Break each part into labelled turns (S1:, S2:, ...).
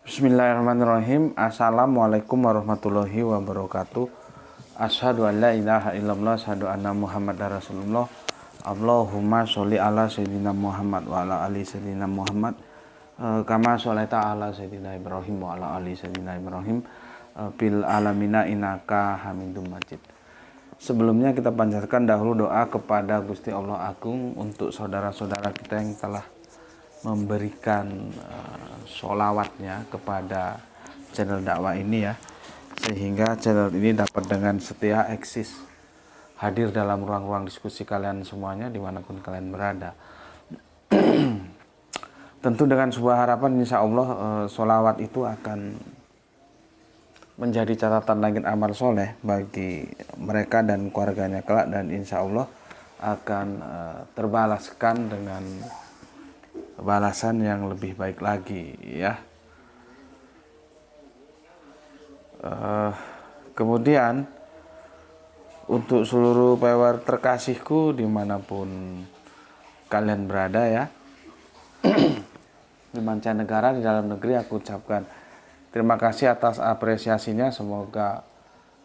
S1: Bismillahirrahmanirrahim. Assalamualaikum warahmatullahi wabarakatuh. Asyhadu an la ilaha illallah, asyhadu anna Muhammadar Rasulullah. Allahumma sholli ala sayyidina Muhammad wa ala ali sayyidina Muhammad. Kama sholaita ala sayyidina Ibrahim wa ala ali sayyidina Ibrahim bil alamina innaka Hamidum Majid. Sebelumnya kita panjatkan dahulu doa kepada Gusti Allah Agung untuk saudara-saudara kita yang telah memberikan sholawatnya kepada channel dakwah ini ya, sehingga channel ini dapat dengan setia eksis hadir dalam ruang-ruang diskusi kalian semuanya dimanapun kalian berada. Tentu dengan sebuah harapan insya Allah sholawat itu akan menjadi catatan langit amal soleh bagi mereka dan keluarganya kelak, dan insya Allah akan terbalaskan dengan balasan yang lebih baik lagi ya. Kemudian untuk seluruh pewer terkasihku dimanapun kalian berada ya, di mancanegara, di dalam negeri, aku ucapkan terima kasih atas apresiasinya. Semoga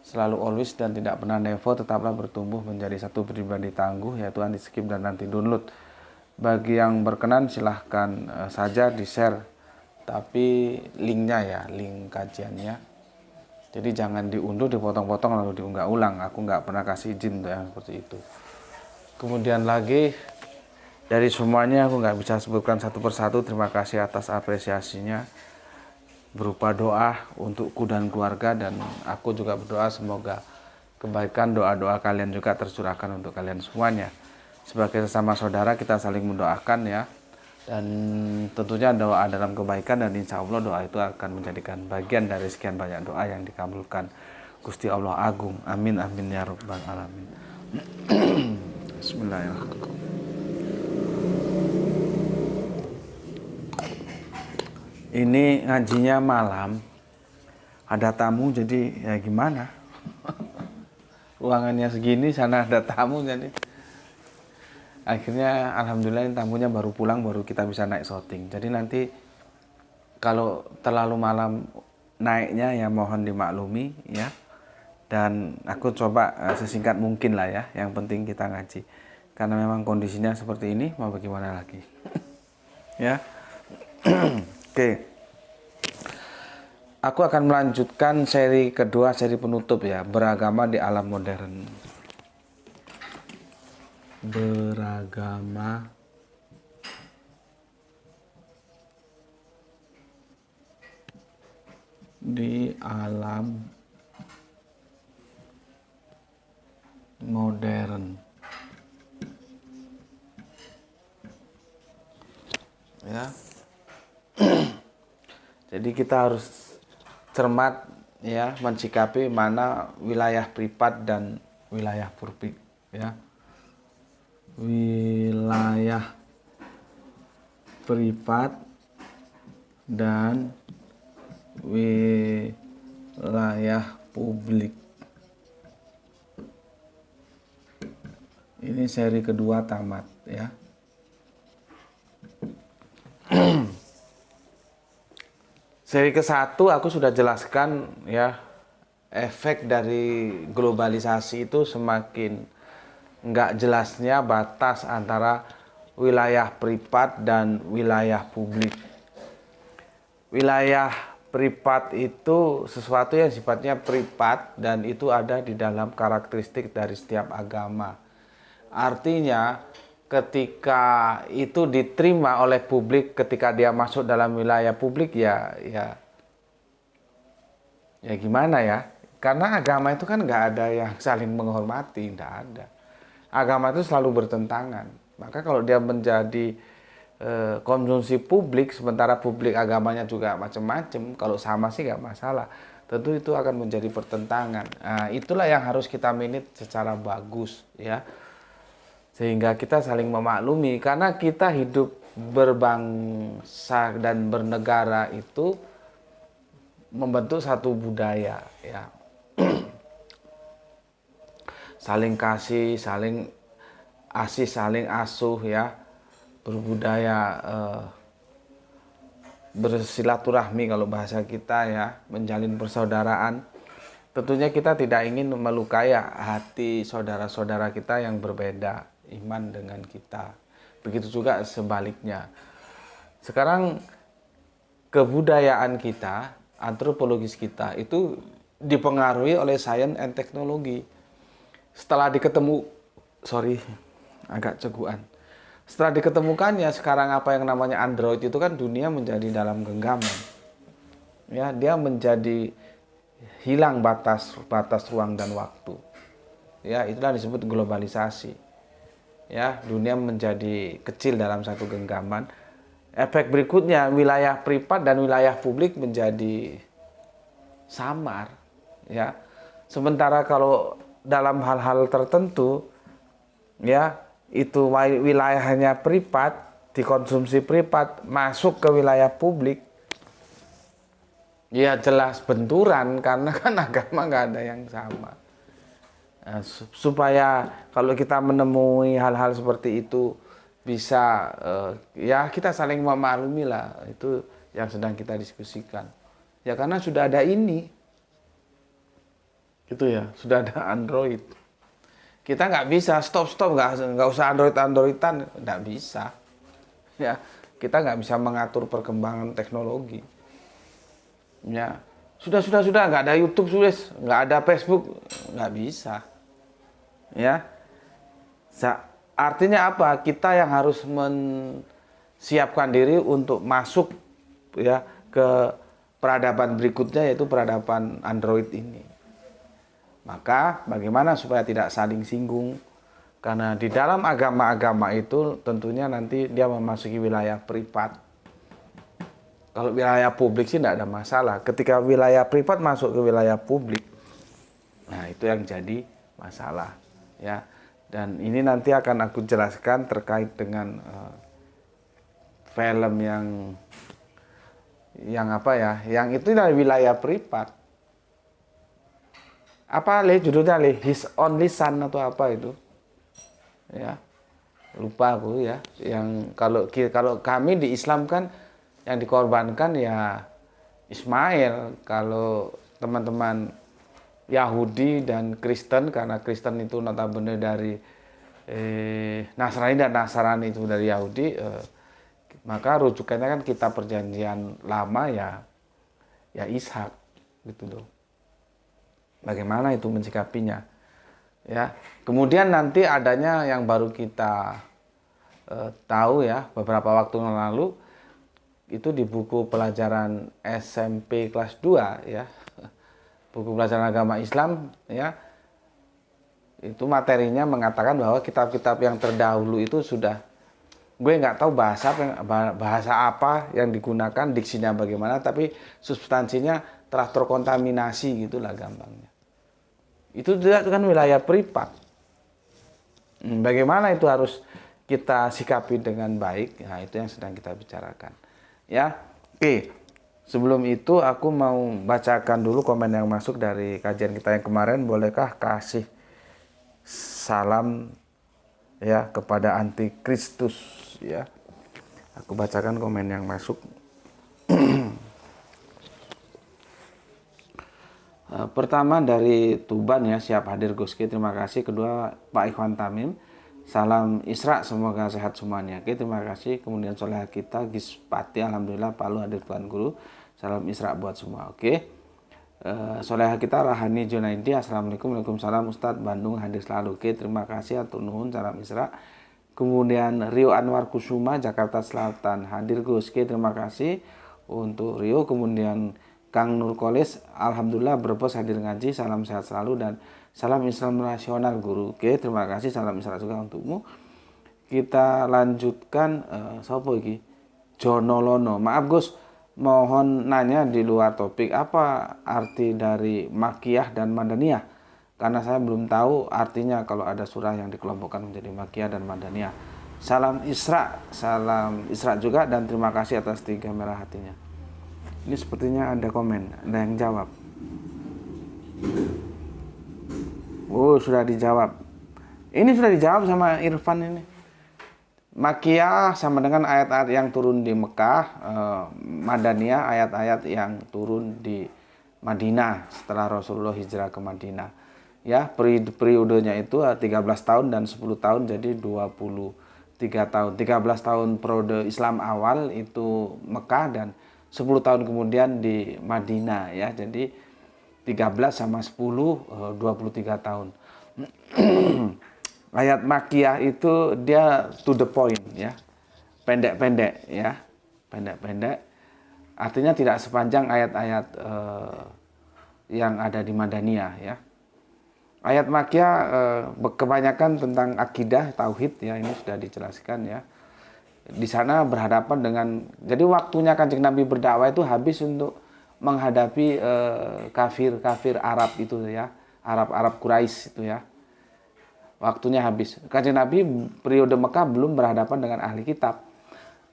S1: selalu always dan tidak pernah never tetaplah bertumbuh menjadi satu pribadi tangguh, yaitu anti skip dan nanti download. Bagi yang berkenan silahkan saja di share, tapi linknya ya, link kajiannya. Jadi jangan diunduh, dipotong-potong lalu diunggah ulang. Aku nggak pernah kasih izin untuk yang seperti itu. Kemudian lagi dari semuanya aku nggak bisa sebutkan satu persatu. Terima kasih atas apresiasinya berupa doa untukku dan keluarga, dan aku juga berdoa semoga kebaikan doa-doa kalian juga tercurahkan untuk kalian semuanya. Sebagai sesama saudara kita saling mendoakan ya, dan tentunya doa dalam kebaikan, dan insya Allah doa itu akan menjadikan bagian dari sekian banyak doa yang dikabulkan Gusti Allah Agung. Amin amin ya rabbal alamin. Bismillahirrahmanirrahim. Ini ngajinya malam, ada tamu jadi ya gimana. Ruangannya segini, sana ada tamu, jadi akhirnya alhamdulillah tamunya baru pulang, baru kita bisa naik syuting. Jadi nanti kalau terlalu malam naiknya ya mohon dimaklumi ya. Dan aku coba sesingkat mungkin lah ya, yang penting kita ngaji. Karena memang kondisinya seperti ini, mau bagaimana lagi. Ya. Oke. Aku akan melanjutkan seri kedua, seri penutup ya, beragama di alam modern. Beragama di alam modern ya. Jadi kita harus cermat ya, mensikapi mana wilayah privat dan wilayah publik ya. Wilayah privat dan wilayah publik. Ini seri kedua tamat ya. Seri ke-1 aku sudah jelaskan ya, efek dari globalisasi itu semakin nggak jelasnya batas antara wilayah privat dan wilayah publik. Wilayah privat itu sesuatu yang sifatnya privat dan itu ada di dalam karakteristik dari setiap agama. Artinya ketika itu diterima oleh publik, ketika dia masuk dalam wilayah publik ya gimana ya? Karena agama itu kan nggak ada yang saling menghormati, nggak ada. Agama itu selalu bertentangan. Maka kalau dia menjadi konsumsi publik, sementara publik agamanya juga macam-macam, kalau sama sih nggak masalah. Tentu itu akan menjadi pertentangan. Nah, itulah yang harus kita manage secara bagus ya, sehingga kita saling memaklumi. Karena kita hidup berbangsa dan bernegara itu membentuk satu budaya ya. Saling kasih, saling asih, saling asuh ya, berbudaya bersilaturahmi kalau bahasa kita ya, menjalin persaudaraan. Tentunya kita tidak ingin melukai hati saudara-saudara kita yang berbeda iman dengan kita. Begitu juga sebaliknya. Sekarang kebudayaan kita, antropologis kita itu dipengaruhi oleh sains and teknologi. Setelah agak cegukan. Setelah diketemukannya sekarang apa yang namanya Android itu kan dunia menjadi dalam genggaman. Ya, dia menjadi hilang batas ruang dan waktu. Ya, itulah disebut globalisasi. Ya, dunia menjadi kecil dalam satu genggaman. Efek berikutnya wilayah privat dan wilayah publik menjadi samar. Ya, sementara kalau dalam hal-hal tertentu, ya itu wilayahnya privat, dikonsumsi privat, masuk ke wilayah publik, ya jelas benturan karena kan agama nggak ada yang sama. Nah, supaya kalau kita menemui hal-hal seperti itu bisa ya kita saling memaklumi lah, itu yang sedang kita diskusikan. Ya karena sudah ada ini, gitu ya, sudah ada Android. Kita nggak bisa stop nggak usah Androidan, nggak bisa. Ya kita nggak bisa mengatur perkembangan teknologi. Ya sudah nggak ada YouTube, nggak ada Facebook, nggak bisa. Ya artinya apa? Kita yang harus menyiapkan diri untuk masuk ya ke peradaban berikutnya, yaitu peradaban Android ini. Maka bagaimana supaya tidak saling singgung? Karena di dalam agama-agama itu tentunya nanti dia memasuki wilayah privat. Kalau wilayah publik sih tidak ada masalah. Ketika wilayah privat masuk ke wilayah publik, nah itu yang jadi masalah. Ya, dan ini nanti akan aku jelaskan terkait dengan film yang apa ya? Yang itu dari wilayah privat. Apa judulnya His Only Son atau apa itu, ya lupa aku ya. Yang kalau kami di Islam kan yang dikorbankan ya Ismail. Kalau teman-teman Yahudi dan Kristen, karena Kristen itu notabene dari Nasrani dan Nasrani itu dari Yahudi, maka rujukannya kan kitab perjanjian lama ya Ishak gitu loh. Bagaimana itu mensikapinya, ya. Kemudian nanti adanya yang baru kita tahu ya beberapa waktu yang lalu, itu di buku pelajaran SMP kelas 2 ya, buku pelajaran agama Islam ya, itu materinya mengatakan bahwa kitab-kitab yang terdahulu itu sudah, gue nggak tahu bahasa apa yang digunakan, diksinya bagaimana, tapi substansinya telah terkontaminasi, gitulah gampangnya. Itu kan wilayah privat. Bagaimana itu harus kita sikapi dengan baik? Nah, itu yang sedang kita bicarakan. Ya, oke. Sebelum itu aku mau bacakan dulu komen yang masuk dari kajian kita yang kemarin. Bolehkah kasih salam ya kepada antikristus ya? Aku bacakan komen yang masuk. Pertama dari Tuban ya, siap hadir Guski, terima kasih. Kedua Pak Ikhwan Tamim, salam Isra, semoga sehat semuanya. Oke, terima kasih. Kemudian soleha kita Gispati, alhamdulillah Palu hadir Tuan Guru, salam Isra buat semua. Oke, soleha kita Rahani Junaidi, assalamualaikum, waalaikumsalam Ustadz, Bandung hadir selalu. Oke, terima kasih, atur nuhun, salam Isra. Kemudian Rio Anwar Kusuma, Jakarta Selatan hadir Guski, terima kasih untuk Rio. Kemudian Kang Nur Kolis, alhamdulillah Brebes hadir ngaji, salam sehat selalu dan salam Islam nasional Guru. Oke, terima kasih, salam Islam juga untukmu. Kita lanjutkan siapa iki? Jonolono. Maaf Gus, mohon nanya di luar topik, apa arti dari Makiyah dan Madaniyah? Karena saya belum tahu artinya kalau ada surah yang dikelompokkan menjadi Makiyah dan Madaniyah. Salam Isra juga, dan terima kasih atas 3 merah hatinya. Ini sepertinya ada komen, ada yang jawab. Oh, sudah dijawab. Ini sudah dijawab sama Irfan ini. Makkiyah sama dengan ayat-ayat yang turun di Mekah, Madaniyah ayat-ayat yang turun di Madinah setelah Rasulullah hijrah ke Madinah. Ya, periodenya itu 13 tahun dan 10 tahun, jadi 23 tahun. 13 tahun periode Islam awal itu Mekah dan 10 tahun kemudian di Madinah ya. Jadi 13 sama 10 23 tahun. Ayat Makkiyah itu dia to the point ya. Pendek-pendek ya. Pendek-pendek. Artinya tidak sepanjang ayat-ayat yang ada di Madaniyah ya. Ayat Makkiyah kebanyakan tentang akidah, tauhid ya, ini sudah dijelaskan ya. Di sana berhadapan dengan, jadi waktunya Kanjeng Nabi berdakwah itu habis untuk menghadapi kafir-kafir Arab itu ya, Arab Quraisy itu ya. Waktunya habis. Kanjeng Nabi periode Mekah belum berhadapan dengan ahli kitab.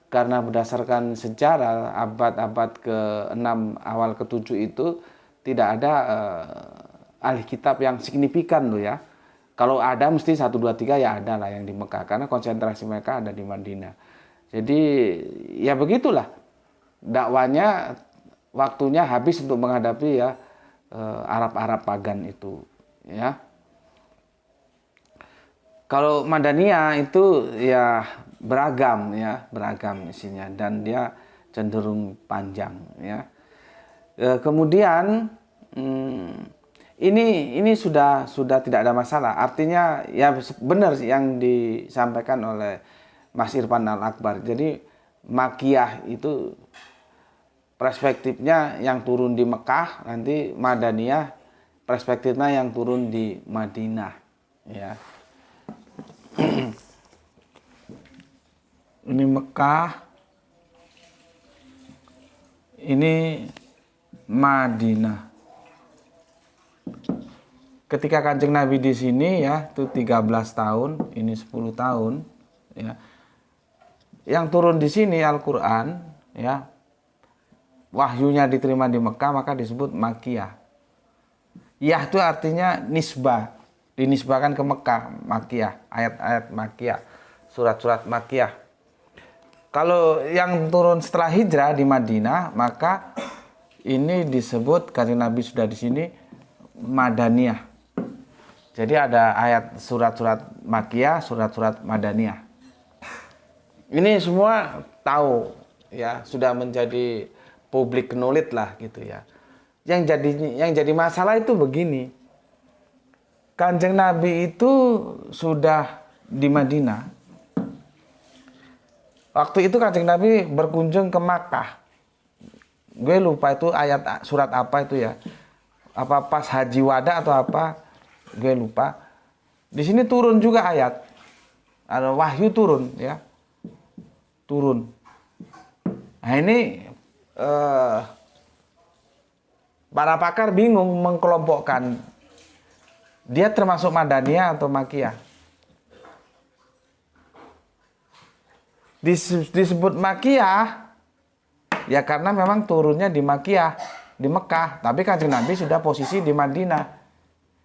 S1: Karena berdasarkan sejarah abad-abad ke-6 awal ke-7 itu tidak ada ahli kitab yang signifikan loh ya. Kalau ada mesti 1 2 3 ya ada lah yang di Mekah, karena konsentrasi mereka ada di Madinah. Jadi ya begitulah. Dakwanya waktunya habis untuk menghadapi ya Arab-Arab pagan itu ya. Kalau Madaniyah itu ya beragam isinya dan dia cenderung panjang ya. Kemudian ini sudah tidak ada masalah. Artinya ya benar yang disampaikan oleh Mas Irfan Al-Akbar. Jadi Makkiyah itu perspektifnya yang turun di Mekah, nanti Madaniyah perspektifnya yang turun di Madinah ya. Ini Mekah, ini Madinah. Ketika Kanjeng Nabi di sini ya, itu 13 tahun, ini 10 tahun ya. Yang turun di sini Al-Qur'an ya. Wahyunya diterima di Mekah, maka disebut Makkiyah. Yah itu artinya nisbah, dinisbahkan ke Mekah, Makkiyah, ayat-ayat Makkiyah, surat-surat Makkiyah. Kalau yang turun setelah hijrah di Madinah, maka ini disebut karena Nabi sudah di sini Madaniyah. Jadi ada ayat surat-surat Makkiyah, surat-surat Madaniyah. Ini semua tahu ya, sudah menjadi public knowledge lah gitu ya. Yang jadi masalah itu begini. Kanjeng Nabi itu sudah di Madinah. Waktu itu Kanjeng Nabi berkunjung ke Makkah. Gue lupa itu ayat surat apa itu ya. Apa pas haji wada atau apa? Gue lupa. Di sini turun juga ayat. Ada wahyu turun ya. Turun. Nah ini para pakar bingung mengkelompokkan. Dia termasuk Madaniyah atau Makkiyah? Disebut Makkiyah ya karena memang turunnya di Makkiyah, di Mekah, tapi Kanjeng Nabi sudah posisi di Madinah.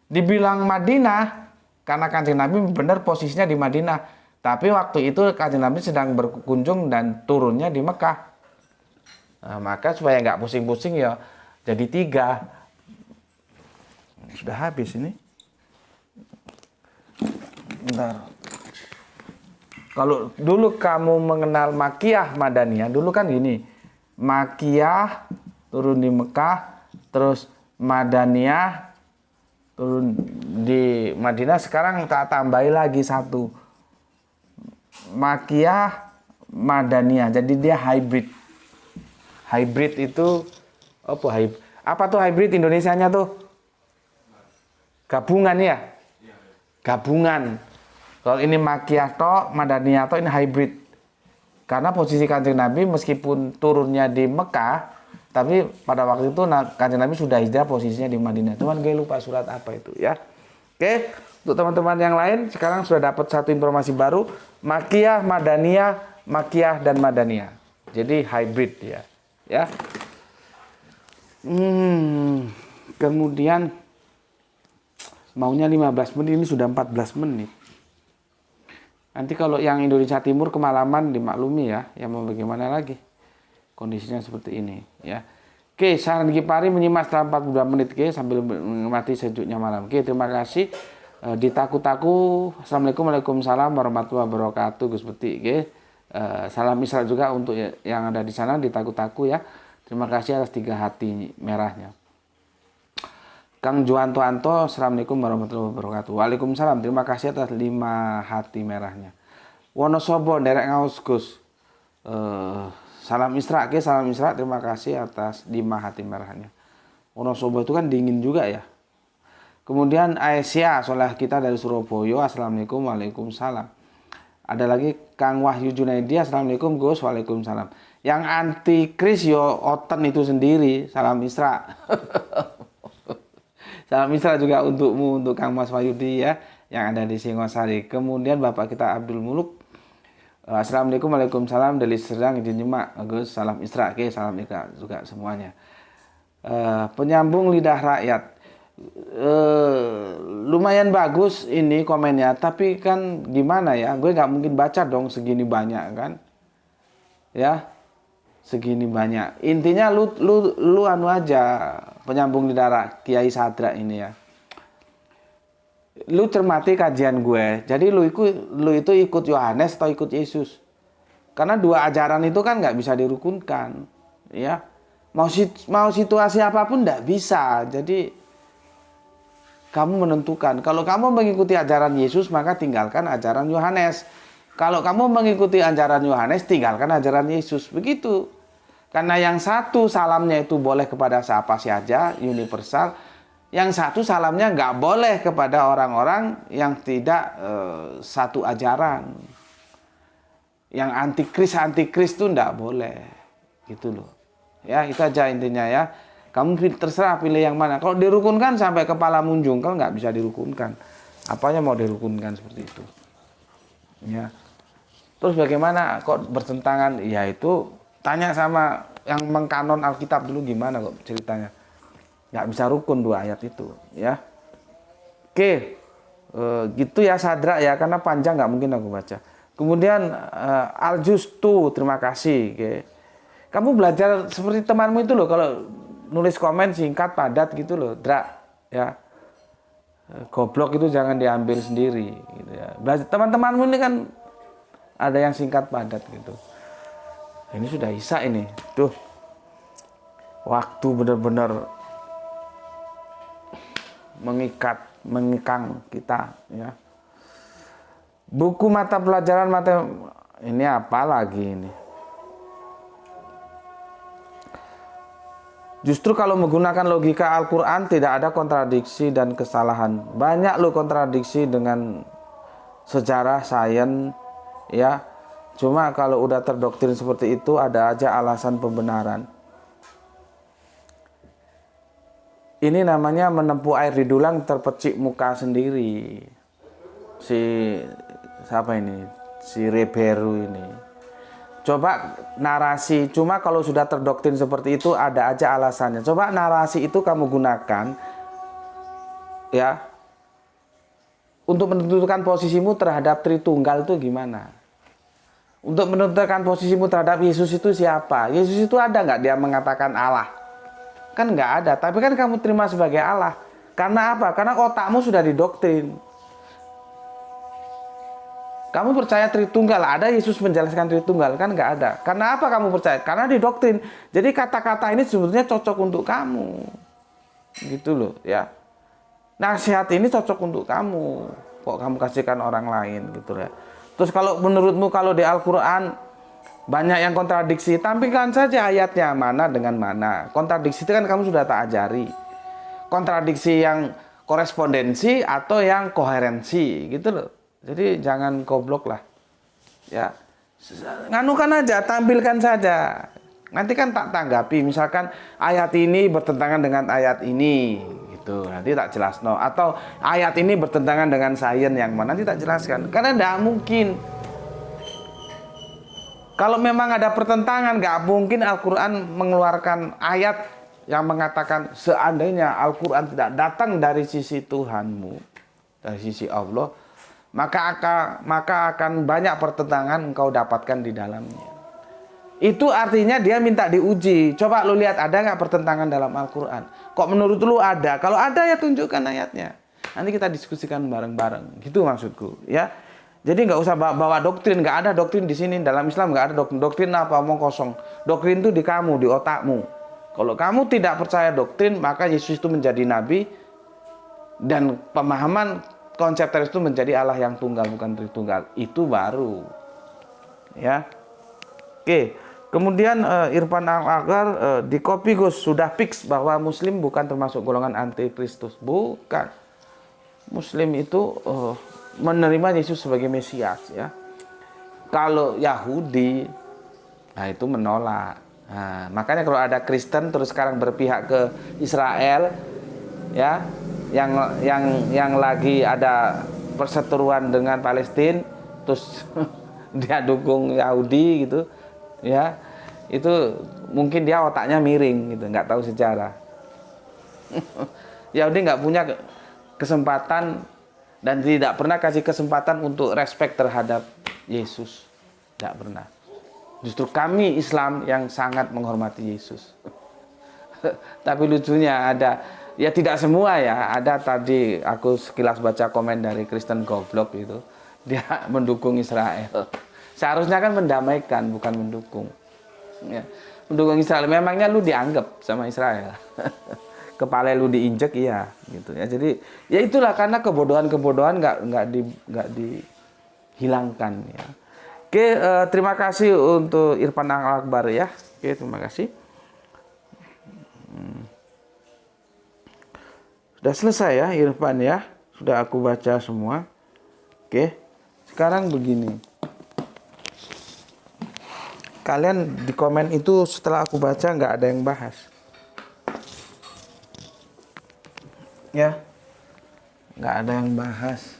S1: Dibilang Madinah karena Kanjeng Nabi benar posisinya di Madinah, tapi waktu itu Kanjeng Nabi sedang berkunjung dan turunnya di Mekah. Nah, maka supaya nggak pusing-pusing ya jadi 3. Sudah habis ini. Bentar. Kalau dulu kamu mengenal Makkiyah, Madaniyah, dulu kan gini. Makkiyah turun di Mekah, terus Madaniyah turun di Madinah. Sekarang tak tambahi lagi 1. Makkiyah, Madaniyah. Jadi dia hybrid. Hybrid itu apa hybrid? Apa tuh hybrid Indonesianya tuh? Gabungan ya? Gabungan. Kalau ini Makkiyah tok, Madaniyah tok, ini hybrid. Karena posisi Kanjeng Nabi meskipun turunnya di Mekah, tapi pada waktu itu Kanjeng Nabi sudah hijrah posisinya di Madinah. Cuman gue lupa surat apa itu ya. Oke, untuk teman-teman yang lain sekarang sudah dapat 1 informasi baru, Makkiyah, Madaniyah, Makkiyah dan Madaniyah. Jadi hybrid ya. Ya. Kemudian maunya 15 menit, ini sudah 14 menit. Nanti kalau yang Indonesia Timur kemalaman dimaklumi ya, yang mau bagaimana lagi. Kondisinya seperti ini ya. Oke, saran Kipari menyimak setelah 42 menit sambil menikmati sejuknya malam. Oke, terima kasih. Ditaku-taku. Assalamualaikum Waalaikumsalam warahmatullahi wabarakatuh Gus Beti. Salam Isra juga untuk yang ada di sana ditaku-taku ya. Terima kasih atas 3 hati merahnya. Kang Juanto Anto, Assalamualaikum warahmatullahi wabarakatuh. Waalaikumsalam. Terima kasih atas 5 hati merahnya. Wonosobo derek ngaus Gus. Salam Isra, salam Isra. Terima kasih atas 5 hati merahnya. Wonosobo itu kan dingin juga ya. Kemudian Aisyah, soleh kita dari Surabaya. Assalamualaikum, waalaikumsalam. Ada lagi Kang Wahyu Junaidi, Assalamualaikum Gus, waalaikumsalam. Yang antikris yo oten itu sendiri. Salam Isra. Salam Isra juga untukmu, untuk Kang Mas Wahyudi ya, yang ada di Singosari. Kemudian Bapak kita Abdul Muluk. Assalamualaikum, waalaikumsalam. Dari Serdang izin nyimak Gus, salam Isra, salam Ika juga semuanya. Penyambung lidah rakyat. Lumayan bagus ini komennya, tapi kan gimana ya, gue nggak mungkin baca dong segini banyak kan ya, segini banyak. Intinya lu anu aja, penyambung lidah rakyat Kiai Sadra ini ya, lu cermati kajian gue. Jadi lu itu ikut Yohanes atau ikut Yesus, karena 2 ajaran itu kan nggak bisa dirukunkan ya, mau situasi apapun nggak bisa. Jadi kamu menentukan. Kalau kamu mengikuti ajaran Yesus, maka tinggalkan ajaran Yohanes. Kalau kamu mengikuti ajaran Yohanes, tinggalkan ajaran Yesus. Begitu. Karena yang satu salamnya itu boleh kepada siapa saja, universal. Yang satu salamnya nggak boleh kepada orang-orang yang tidak satu ajaran. Yang antikris itu nggak boleh. Gitu loh. Ya, itu aja intinya ya. Kamu terserah pilih yang mana. Kalau dirukunkan sampai kepala munjung, kalau nggak bisa dirukunkan. Apanya mau dirukunkan seperti itu. Ya. Terus bagaimana kok bertentangan? Ya itu tanya sama yang mengkanon Alkitab dulu gimana kok ceritanya. Nggak bisa rukun 2 ayat itu. Ya. Oke. Gitu ya Sadra ya, karena panjang nggak mungkin aku baca. Kemudian Aljustu, terima kasih. Oke. Kamu belajar seperti temanmu itu loh, kalau nulis komen singkat padat gitu loh, Dra ya. Goblok itu jangan diambil sendiri gitu ya. Teman-temanmu ini kan ada yang singkat padat gitu. Ini sudah Isya ini. Tuh. Waktu benar-benar mengikang kita ya. Buku mata pelajaran ini apa lagi ini? Justru kalau menggunakan logika Al-Quran tidak ada kontradiksi dan kesalahan. Banyak loh kontradiksi dengan sejarah, sains ya. Cuma kalau udah terdoktrin seperti itu ada aja alasan pembenaran. Ini namanya menempuh air di dulang terpecik muka sendiri. Siapa ini? Si Reberu ini. Coba narasi, cuma kalau sudah terdoktrin seperti itu ada aja alasannya. Coba narasi itu kamu gunakan ya untuk menentukan posisimu terhadap Tritunggal itu gimana? Untuk menentukan posisimu terhadap Yesus itu siapa? Yesus itu ada nggak dia mengatakan Allah? Kan nggak ada, tapi kan kamu terima sebagai Allah. Karena apa? Karena otakmu sudah didoktrin. Kamu percaya Tritunggal, ada Yesus menjelaskan Tritunggal, kan nggak ada. Karena apa kamu percaya? Karena didoktrin. Jadi kata-kata ini sebetulnya cocok untuk kamu. Gitu loh ya. Nasihat ini cocok untuk kamu. Kok kamu kasihkan orang lain gitu ya. Terus kalau menurutmu kalau di Al-Quran banyak yang kontradiksi, tampilkan saja ayatnya mana dengan mana. Kontradiksi itu kan kamu sudah tak ajari. Kontradiksi yang korespondensi atau yang koherensi gitu loh. Jadi jangan goblok lah. Ya. Nganukan aja, tampilkan saja. Nanti kan tak tanggapi, misalkan ayat ini bertentangan dengan ayat ini gitu. Nanti tak jelas no. Atau ayat ini bertentangan dengan sains yang mana, nanti tak jelaskan. Karena tidak mungkin. Kalau memang ada pertentangan, nggak mungkin Al-Quran mengeluarkan ayat yang mengatakan seandainya Al-Quran tidak datang dari sisi Tuhanmu, dari sisi Allah, maka akan banyak pertentangan engkau dapatkan di dalamnya. Itu artinya dia minta diuji. Coba lu lihat ada nggak pertentangan dalam Al-Quran? Kok menurut lu ada? Kalau ada ya tunjukkan ayatnya. Nanti kita diskusikan bareng-bareng. Gitu maksudku, ya. Jadi nggak usah bawa doktrin. Nggak ada doktrin di sini. Dalam Islam nggak ada doktrin. Doktrin apa? Omong kosong. Doktrin itu di kamu, di otakmu. Kalau kamu tidak percaya doktrin, maka Yesus itu menjadi nabi dan pemahaman konsep teroris itu menjadi Allah yang tunggal, bukan tritunggal. Itu baru, ya. Oke. Kemudian Irfan Al-Akbar di copy Gus sudah fix bahwa Muslim bukan termasuk golongan antikristus. Bukan. Muslim itu menerima Yesus sebagai Mesias, ya. Kalau Yahudi, nah itu menolak. Nah, makanya kalau ada Kristen terus sekarang berpihak ke Israel, ya, yang lagi ada perseteruan dengan Palestina, terus dia dukung Yahudi gitu, ya, itu mungkin dia otaknya miring gitu, nggak tahu sejarah. Yahudi nggak punya kesempatan dan tidak pernah kasih kesempatan untuk respect terhadap Yesus, nggak pernah. Justru kami Islam yang sangat menghormati Yesus. Tapi lucunya ada, ya tidak semua ya, ada tadi aku sekilas baca komen dari Kristen Goblok itu, dia mendukung Israel. Seharusnya kan mendamaikan, bukan mendukung. Ya, mendukung Israel, memangnya lu dianggap sama Israel. Kepala lu diinjek, iya gitu ya. Jadi ya itulah, karena kebodohan nggak dihilangkan, ya. Oke, terima kasih untuk Irfan Al-Akbar, ya. Oke, terima kasih. Sudah selesai ya Irfan, ya. Sudah aku baca semua. Oke. Sekarang begini. Kalian di komen itu setelah aku baca nggak ada yang bahas. Ya. Nggak ada yang bahas.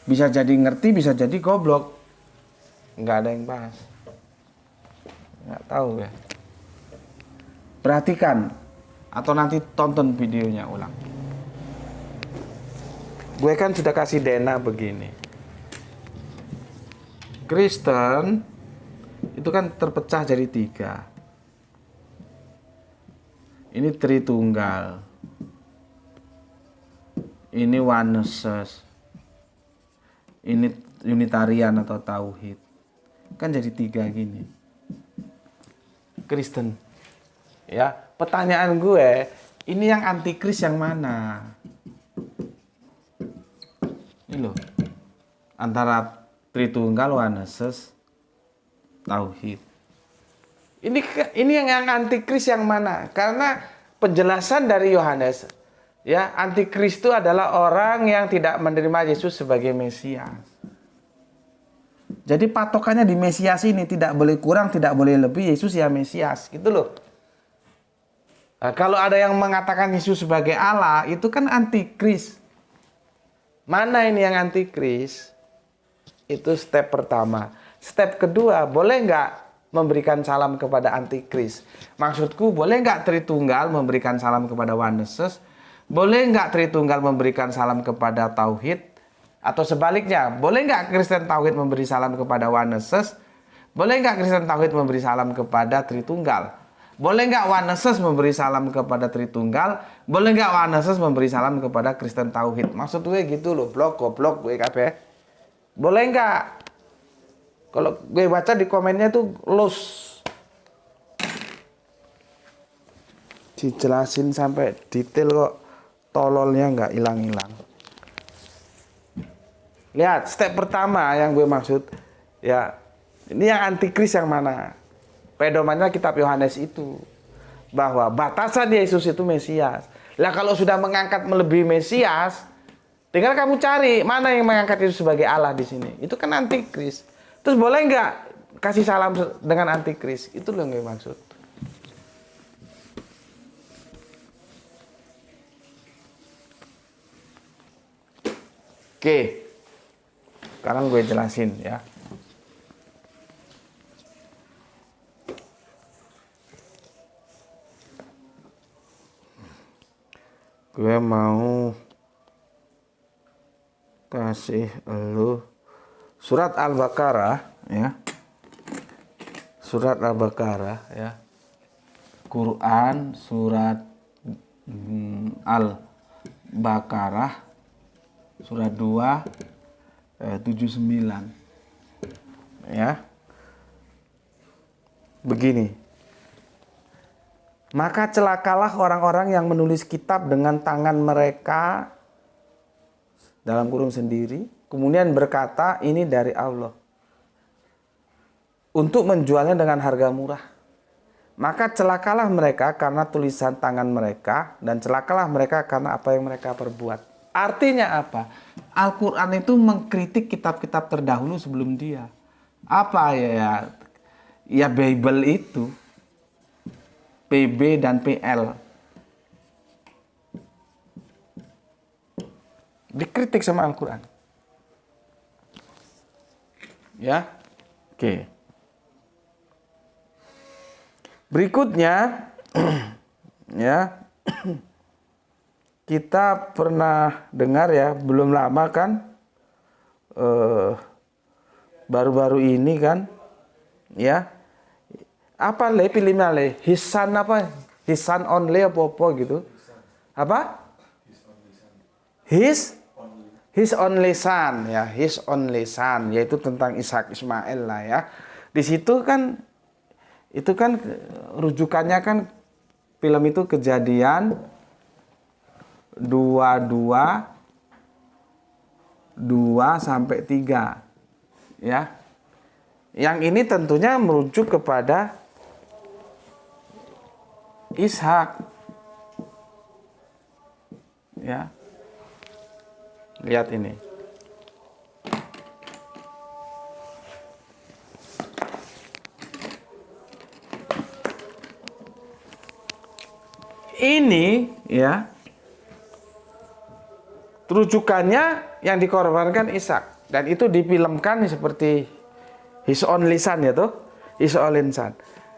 S1: Bisa jadi ngerti, bisa jadi goblok. Nggak ada yang bahas. Nggak tahu ya. Perhatikan. Atau nanti tonton videonya ulang. Gue kan sudah kasih dena begini. Kristen itu kan terpecah jadi 3. Ini Tritunggal. Ini Oneness. Ini Unitarian atau Tauhid. Kan jadi 3 gini. Kristen. Ya, pertanyaan gue, ini yang antikris yang mana? Ini loh. Antara Tritunggal, Oneness, Tauhid. Ini yang antikris yang mana? Karena penjelasan dari Yohanes, ya, antikris itu adalah orang yang tidak menerima Yesus sebagai Mesias. Jadi patokannya di Mesias ini tidak boleh kurang, tidak boleh lebih, Yesus ya Mesias, gitu loh. Nah, kalau ada yang mengatakan Yesus sebagai Allah, itu kan antikris. Mana ini yang antikris? Itu step pertama. Step kedua, boleh nggak memberikan salam kepada antikris? Maksudku, boleh nggak Tritunggal memberikan salam kepada Oneness? Boleh nggak Tritunggal memberikan salam kepada Tauhid? Atau sebaliknya, boleh nggak Kristen Tauhid memberi salam kepada Oneness? Boleh nggak Kristen Tauhid memberi salam kepada Tritunggal? Boleh nggak Oneness memberi salam kepada Tritunggal? Boleh nggak Oneness memberi salam kepada Kristen Tauhid? Maksud gue gitu loh, goblok gue kabeh. Boleh nggak? Kalau gue baca di komennya tuh los. Dijelasin sampai detail kok, tololnya nggak hilang-hilang. Lihat, step pertama yang gue maksud, ya, ini yang antikris yang mana? Pedomannya kitab Yohanes itu, bahwa batasan Yesus itu Mesias. Lah kalau sudah mengangkat melebihi Mesias, tinggal kamu cari mana yang mengangkat Yesus sebagai Allah di sini. Itu kan antikris. Terus boleh nggak kasih salam dengan antikris? Itu loh yang gue maksud. Oke. Sekarang gue jelasin ya. Gue mau kasih elu. Surat Al-Baqarah ya. Surat Al-Baqarah ya. Quran surat Al-Baqarah surat 2 79 ya. Begini. Maka celakalah orang-orang yang menulis kitab dengan tangan mereka dalam kurung sendiri, kemudian berkata ini dari Allah, untuk menjualnya dengan harga murah. Maka celakalah mereka karena tulisan tangan mereka, dan celakalah mereka karena apa yang mereka perbuat. Artinya apa? Al-Quran itu mengkritik kitab-kitab terdahulu sebelum dia. Apa ya? Ya Bible itu, PB dan PL. Dikritik sama Al-Quran. Ya, oke. Berikutnya, ya, kita pernah dengar ya, belum lama kan, baru-baru ini kan, ya, apa le pilihnya le, hisan apa, hisan only apa gitu, apa? His only son ya, his only son, yaitu tentang Ishak Ismail lah ya. Di situ kan itu kan rujukannya kan film itu Kejadian 2 sampai 3 ya. Yang ini tentunya merujuk kepada Ishak ya. Lihat ini. Ini ya, rujukannya yang dikorbankan Ishak, dan itu difilmkan seperti His Only Son ya tuh, His Only Son.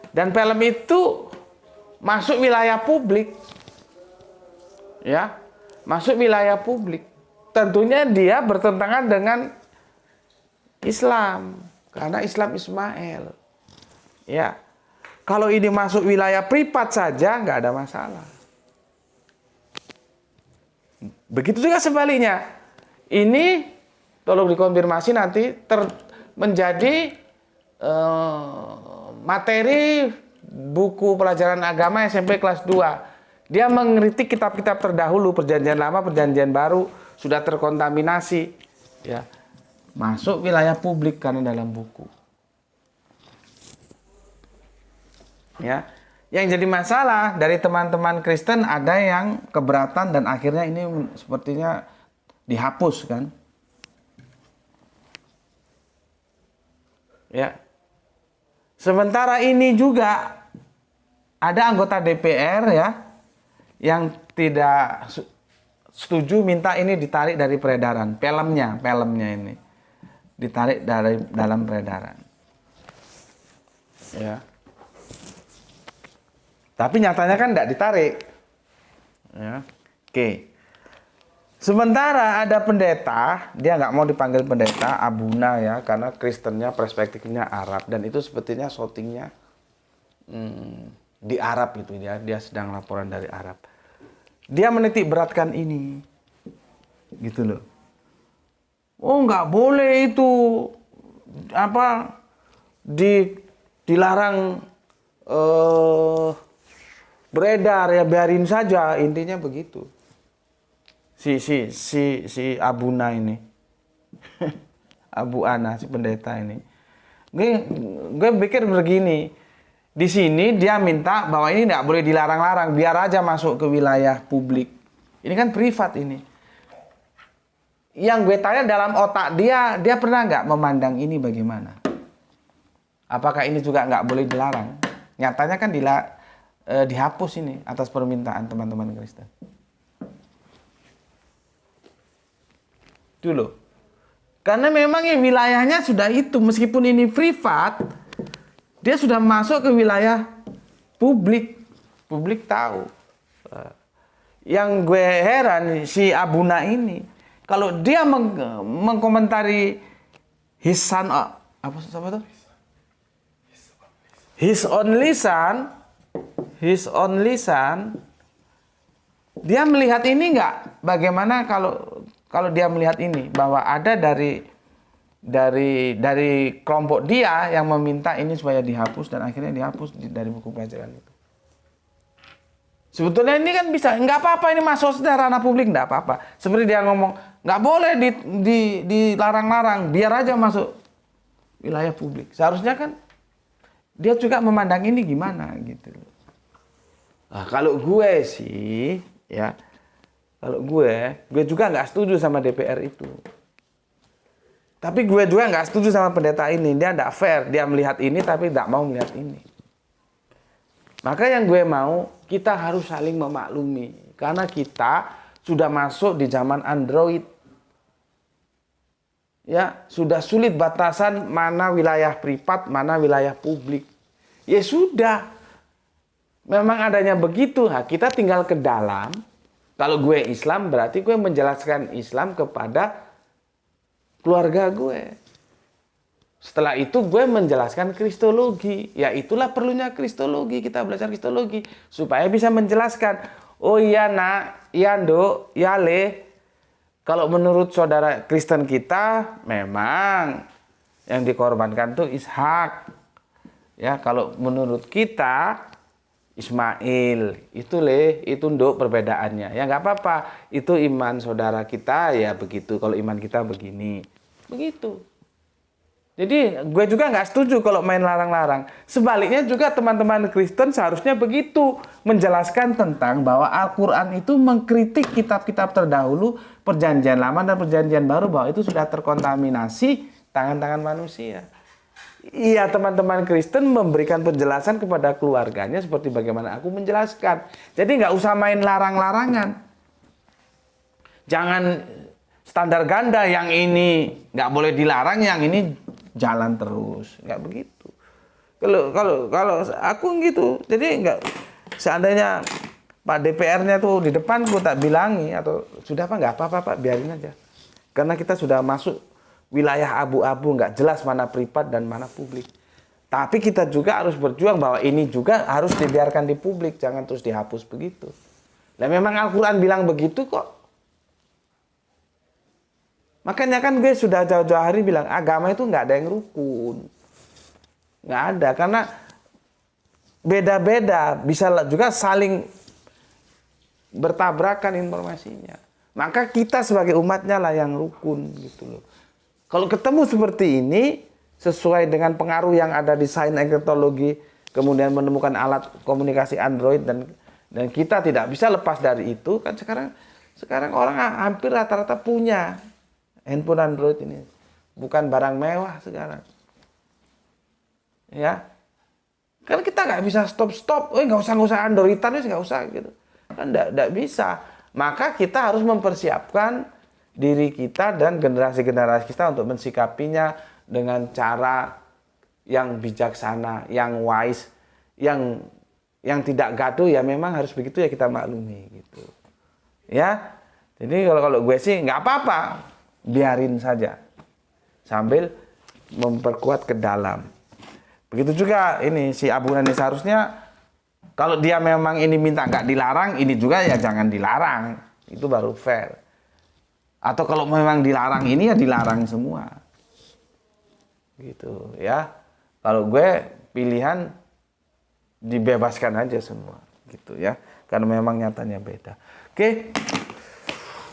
S1: Dan film itu masuk wilayah publik. Ya, masuk wilayah publik. Tentunya dia bertentangan dengan Islam, karena Islam Ismail. Ya. Kalau ini masuk wilayah privat saja nggak ada masalah. Begitu juga sebaliknya. Ini tolong dikonfirmasi nanti menjadi materi buku pelajaran agama SMP kelas 2. Dia mengkritik kitab-kitab terdahulu, Perjanjian Lama, Perjanjian Baru, sudah terkontaminasi. Ya. Masuk wilayah publik karena dalam buku. Ya, yang jadi masalah dari teman-teman Kristen ada yang keberatan dan akhirnya ini sepertinya dihapus kan? Ya. Sementara ini juga ada anggota DPR ya yang tidak setuju, minta ini ditarik dari peredaran, filmnya ini ditarik dari dalam peredaran. Ya. Tapi nyatanya kan tidak ditarik. Ya. Oke. Sementara ada pendeta, dia nggak mau dipanggil pendeta, Abuna ya, karena Kristennya perspektifnya Arab, dan itu sepertinya shootingnya di Arab gitu ya, dia sedang laporan dari Arab. Dia menitik beratkan ini, gitu loh. Oh nggak boleh itu apa dilarang beredar ya, biarin saja, intinya begitu. Si Abuna ini, Abu Ana, si pendeta ini, gue pikir begini, di sini dia minta bahwa ini nggak boleh dilarang-larang, biar aja masuk ke wilayah publik. Ini kan privat ini. Yang gue tanya dalam otak dia pernah nggak memandang ini bagaimana? Apakah ini juga nggak boleh dilarang? Nyatanya kan dihapus ini atas permintaan teman-teman Kristen. Itu loh. Karena memang ya wilayahnya sudah itu, meskipun ini privat, dia sudah masuk ke wilayah publik. Publik tahu. Yang gue heran si Abuna ini, Kalau dia mengkomentari his son, apa tuh? His only son, dia melihat ini enggak? Bagaimana kalau dia melihat ini bahwa ada dari kelompok dia yang meminta ini supaya dihapus dan akhirnya dihapus dari buku pelajaran itu. Sebetulnya ini kan bisa, nggak apa-apa ini masuk secara ranah publik, nggak apa-apa. Seperti dia ngomong, nggak boleh dilarang-larang, biar aja masuk wilayah publik. Seharusnya kan dia juga memandang ini gimana gitu. Nah, kalau gue sih, ya, kalau gue juga nggak setuju sama DPR itu. Tapi gue juga nggak setuju sama pendeta ini. Dia nggak fair. Dia melihat ini tapi nggak mau melihat ini. Maka yang gue mau, kita harus saling memaklumi. Karena kita sudah masuk di zaman Android. Ya, sudah sulit batasan mana wilayah privat, mana wilayah publik. Ya sudah. Memang adanya begitu. Nah, kita tinggal ke dalam. Kalau gue Islam, berarti gue menjelaskan Islam kepada keluarga gue. Setelah itu gue menjelaskan kristologi. Ya itulah perlunya kristologi. Kita belajar kristologi supaya bisa menjelaskan. Oh iya nak, iya nduk, iya le. Kalau menurut saudara Kristen kita memang yang dikorbankan tuh Ishak. Ya kalau menurut kita Ismail. Itu le, itu nduk perbedaannya. Ya nggak apa-apa. Itu iman saudara kita ya begitu. Kalau iman kita begini. Begitu. Jadi gue juga nggak setuju kalau main larang-larang. Sebaliknya juga teman-teman Kristen seharusnya begitu. Menjelaskan tentang bahwa Al-Quran itu mengkritik kitab-kitab terdahulu, perjanjian lama dan perjanjian baru, bahwa itu sudah terkontaminasi tangan-tangan manusia. Iya, teman-teman Kristen memberikan penjelasan kepada keluarganya seperti bagaimana aku menjelaskan. Jadi nggak usah main larang-larangan. Jangan standar ganda, yang ini nggak boleh dilarang, yang ini jalan terus, nggak begitu. Kalau aku gitu, jadi nggak, seandainya Pak DPR-nya tuh di depan, gue tak bilangi atau sudah apa nggak apa-apa Pak, biarin aja. Karena kita sudah masuk wilayah abu-abu, nggak jelas mana privat dan mana publik. Tapi kita juga harus berjuang bahwa ini juga harus dibiarkan di publik, jangan terus dihapus begitu. Nah memang Al-Quran bilang begitu kok. Makanya kan gue sudah jauh-jauh hari bilang agama itu nggak ada yang rukun. Nggak ada, karena beda-beda, bisa juga saling bertabrakan informasinya. Maka kita sebagai umatnya lah yang rukun gitu loh. Kalau ketemu seperti ini, sesuai dengan pengaruh yang ada di sains teknologi, kemudian menemukan alat komunikasi Android dan kita tidak bisa lepas dari itu, kan sekarang orang hampir rata-rata punya handphone Android ini. Bukan barang mewah sekarang. Ya. Kan kita nggak bisa stop. Nggak usah Androidan, nggak usah gitu. Kan nggak bisa. Maka kita harus mempersiapkan diri kita dan generasi-generasi kita untuk mensikapinya dengan cara yang bijaksana, yang wise, yang tidak gaduh, ya memang harus begitu, ya kita maklumi gitu. Ya. Jadi kalau gue sih nggak apa-apa. Biarin saja sambil memperkuat ke dalam. Begitu juga ini si Abu Nani, seharusnya kalau dia memang ini minta nggak dilarang, ini juga ya jangan dilarang, itu baru fair. Atau kalau memang dilarang ini ya dilarang semua gitu ya. Kalau gue pilihan dibebaskan aja semua gitu ya, karena memang nyatanya beda. Oke,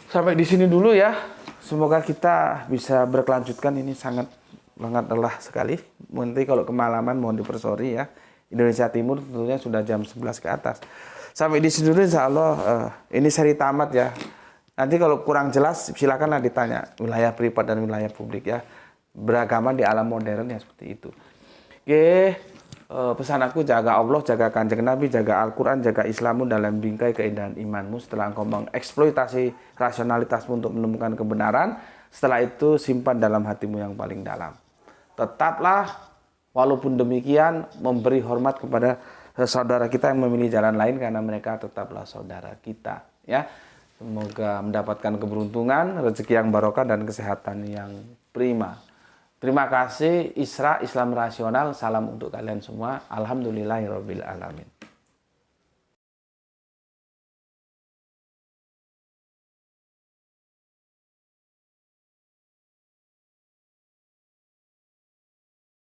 S1: sampai di sini dulu ya. Semoga kita bisa berkelanjutkan, ini sangat lelah sekali. Nanti kalau kemalaman mohon dipersori ya. Indonesia Timur tentunya sudah jam 11 ke atas. Sampai di sini dulu insya Allah, ini seri tamat ya. Nanti kalau kurang jelas silakanlah ditanya wilayah privat dan wilayah publik ya. Beragama di alam modern ya seperti itu. Oke, pesan aku, jaga Allah, jaga Kanjeng Nabi, jaga Al-Quran, jaga Islammu dalam bingkai keindahan imanmu. Setelah engkau mengeksploitasi rasionalitasmu untuk menemukan kebenaran, setelah itu simpan dalam hatimu yang paling dalam. Tetaplah walaupun demikian memberi hormat kepada saudara kita yang memilih jalan lain, karena mereka tetaplah saudara kita ya. Semoga mendapatkan keberuntungan, rezeki yang barokah, dan kesehatan yang prima. Terima kasih. Isra Islam Rasional. Salam untuk kalian semua. Alhamdulillahirabbil alamin.